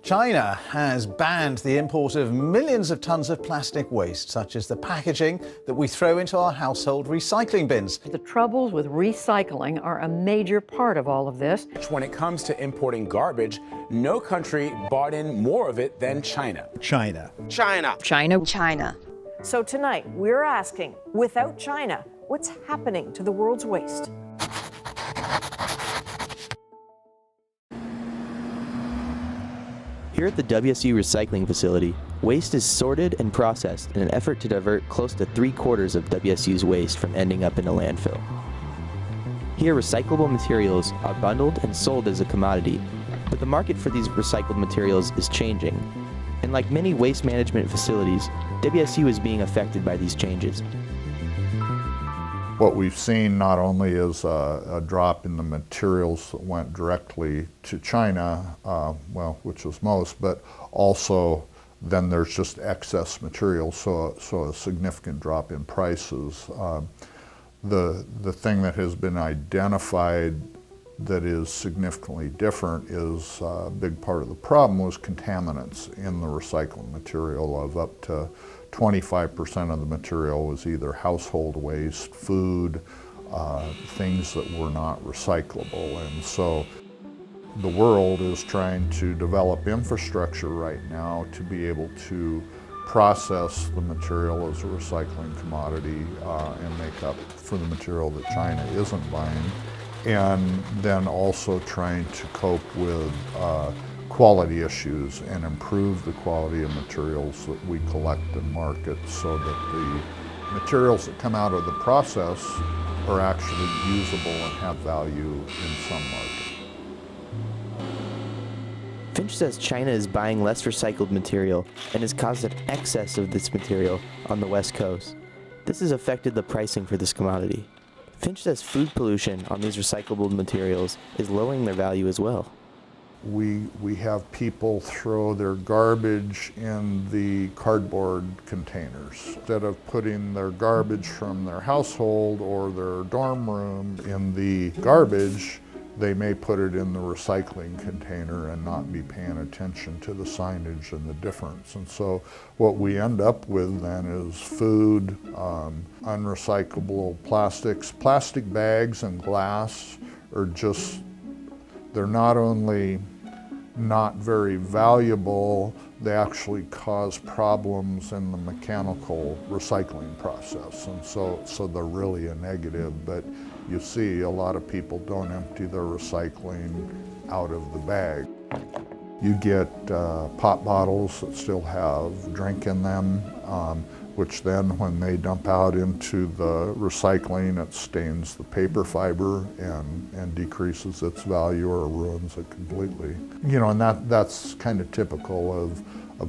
China has banned the import of millions of tons of plastic waste, such as the packaging that we throw into our household recycling bins. The troubles with recycling are a major part of all of this. When it comes to importing garbage, no country bought in more of it than China. China. So tonight, we're asking, without China, what's happening to the world's waste? Here at the WSU recycling facility, waste is sorted and processed in an effort to divert close to 3/4 of WSU's waste from ending up in a landfill. Here, recyclable materials are bundled and sold as a commodity, but the market for these recycled materials is changing. And like many waste management facilities, WSU is being affected by these changes. What we've seen not only is a drop in the materials that went directly to China, which was most, but also then there's just excess material, so a significant drop in prices. The thing that has been identified that is significantly different is a big part of the problem was contaminants in the recycled material. Of up to 25% of the material was either household waste, food, things that were not recyclable. And so the world is trying to develop infrastructure right now to be able to process the material as a recycling commodity and make up for the material that China isn't buying. And then also trying to cope with quality issues and improve the quality of materials that we collect and market so that the materials that come out of the process are actually usable and have value in some market. Finch says China is buying less recycled material and has caused an excess of this material on the West Coast. This has affected the pricing for this commodity. Finch says food pollution on these recyclable materials is lowering their value as well. We have people throw their garbage in the cardboard containers. Instead of putting their garbage from their household or their dorm room in the garbage, they may put it in the recycling container and not be paying attention to the signage and the difference. And so what we end up with then is food, unrecyclable plastics. Plastic bags and glass are just, they're not only not very valuable, they actually cause problems in the mechanical recycling process. And so they're really a negative, but you see a lot of people don't empty their recycling out of the bag. You get pop bottles that still have drink in them, which then when they dump out into the recycling, it stains the paper fiber and decreases its value or ruins it completely. You know, and that's kind of typical of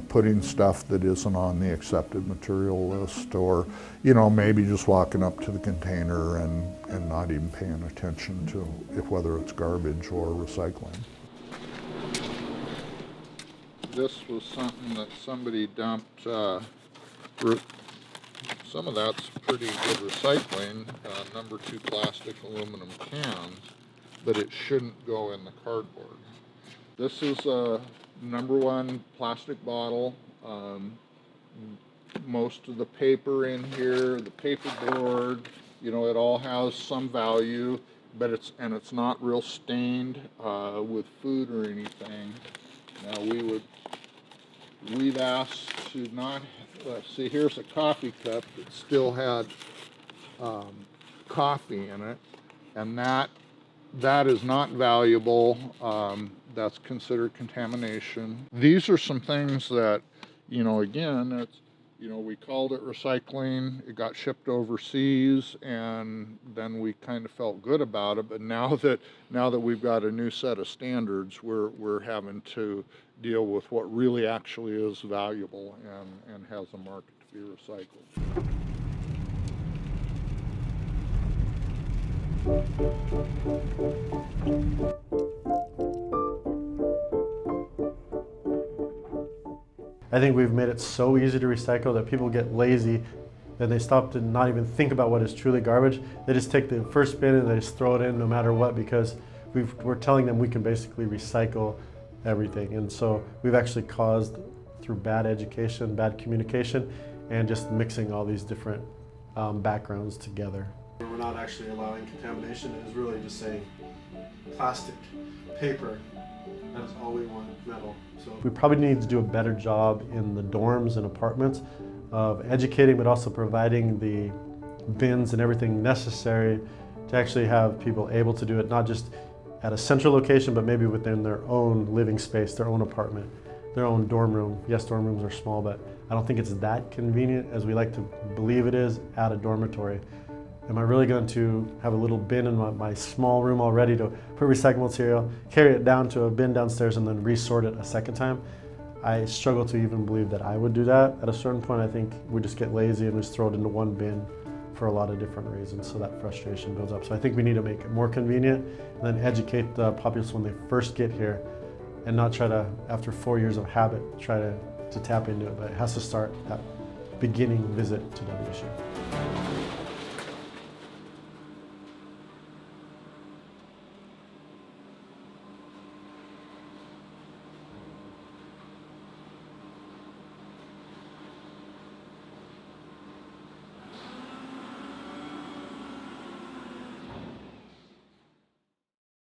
putting stuff that isn't on the accepted material list, or, you know, maybe just walking up to the container and not even paying attention to whether it's garbage or recycling. This was something that somebody dumped. Some of that's pretty good recycling, number 2 plastic aluminum cans, but it shouldn't go in the cardboard. This is a number 1 plastic bottle. Most of the paper in here, the paperboard, you know, it all has some value, but it's not real stained with food or anything. Now we'd ask to not, let's see, here's a coffee cup that still had coffee in it, and that is not valuable. That's considered contamination. These are some things that, you know, again, it's, you know, we called it recycling, it got shipped overseas, and then we kind of felt good about it. But now that we've got a new set of standards, we're having to deal with what really actually is valuable and has a market to be recycled. I think we've made it so easy to recycle that people get lazy, that they stop to not even think about what is truly garbage. They just take the first bin and they just throw it in no matter what, because we're telling them we can basically recycle everything. And so we've actually caused, through bad education, bad communication, and just mixing all these different backgrounds together. We're not actually allowing contamination. It is really just saying plastic, paper, that is all we want, metal. So we probably need to do a better job in the dorms and apartments of educating, but also providing the bins and everything necessary to actually have people able to do it, not just at a central location, but maybe within their own living space, their own apartment, their own dorm room. Yes, dorm rooms are small, but I don't think it's that convenient as we like to believe it is at a dormitory. Am I really going to have a little bin in my small room already to put recyclable material, carry it down to a bin downstairs, and then resort it a second time? I struggle to even believe that I would do that. At a certain point, I think we just get lazy and we just throw it into one bin for a lot of different reasons, so that frustration builds up. So I think we need to make it more convenient and then educate the populace when they first get here and not try to, after 4 years of habit, try to tap into it. But it has to start at beginning visit to WSU.